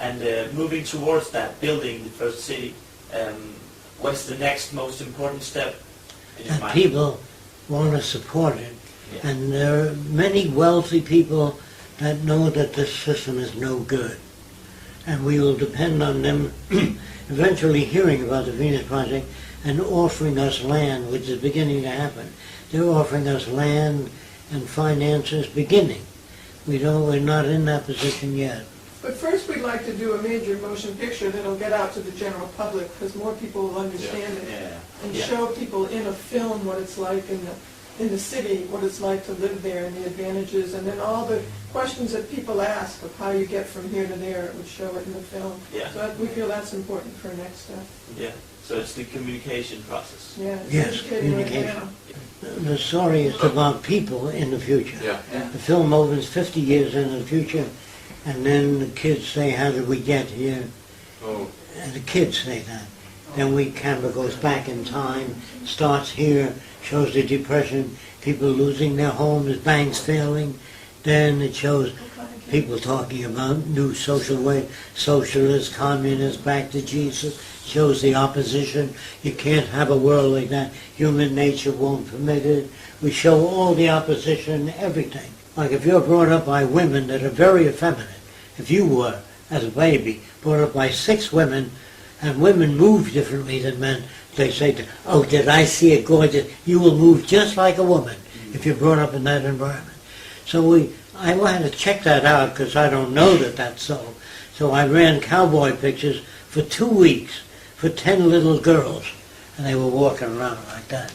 And moving towards that, building the first city, what's the next most important step in your And mind? people want to support it. Yeah. And there are many wealthy people that know that this system is no good. And we will depend on them eventually hearing about the Venus Project and offering us land, which is beginning to happen. They're offering us land and finances beginning. We're not in that position yet. But first we'd like to do a major motion picture that'll get out to the general public, because more people will understand it. Yeah. And Yeah. show people in a film what it's like in the city, what it's like to live there and the advantages, and then all the questions that people ask of how you get from here to there, it would show it in the film. Yeah. So we feel that's important for next step. Yeah. So it's the communication process. Yeah, it's Yes, educating right communication. now. The story is about people in the future. Yeah. The film opens 50 years into the future, and then the kids say, how did we get here? Oh. And the kids say that. Then camera goes back in time, starts here, shows the Depression, people losing their homes, banks failing. Then it shows people talking about new social way, socialists, communists, back to Jesus. Shows the opposition. You can't have a world like that. Human nature won't permit it. We show all the opposition, everything. Like if you're brought up by women that are very effeminate, if you were, as a baby, brought up by 6 women, and women move differently than men, they say, oh, did I see it gorgeous? You will move just like a woman if you're brought up in that environment. So I wanted to check that out because I don't know that that's so. So I ran cowboy pictures for 2 weeks for 10 little girls, and they were walking around like that.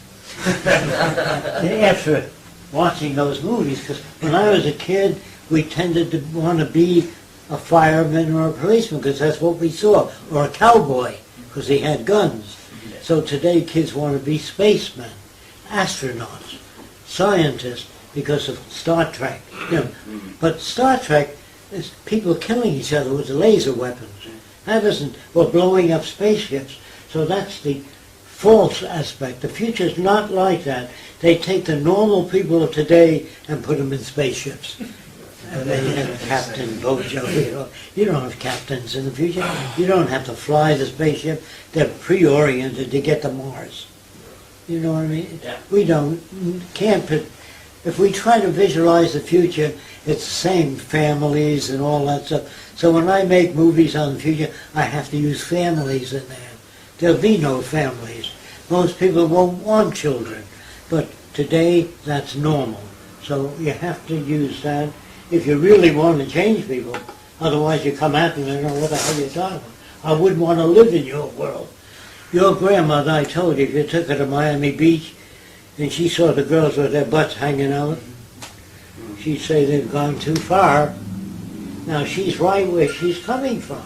After watching those movies, because when I was a kid, we tended to want to be a fireman or a policeman because that's what we saw, or a cowboy because he had guns. So today kids want to be spacemen, astronauts, scientists because of Star Trek. You know. But Star Trek is people killing each other with laser weapons. That isn't, or blowing up spaceships. So that's the false aspect. The future's not like that. They take the normal people of today and put them in spaceships. And then you have Captain Bojo. You don't have captains in the future. You don't have to fly the spaceship. They're pre-oriented to get to Mars. You know what I mean? Yeah. We can't put, if we try to visualize the future, it's the same families and all that stuff. So when I make movies on the future, I have to use families in there. There'll be no families. Most people won't want children. But today, that's normal. So you have to use that if you really want to change people. Otherwise you come at them and know what the hell you're talking about. I wouldn't want to live in your world. Your grandmother, I told you, if you took her to Miami Beach and she saw the girls with their butts hanging out, she'd say they've gone too far. Now she's right where she's coming from,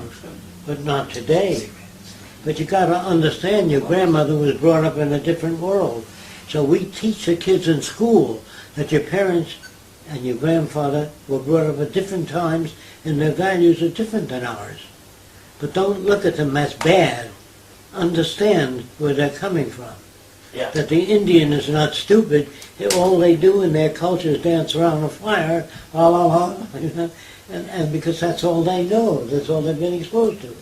but not today. But you got to understand your grandmother was brought up in a different world. So we teach the kids in school that your parents and your grandfather were brought up at different times and their values are different than ours. But don't look at them as bad. Understand where they're coming from. Yeah. That the Indian is not stupid. All they do in their culture is dance around a fire, la la la, and because that's all they know. That's all they've been exposed to.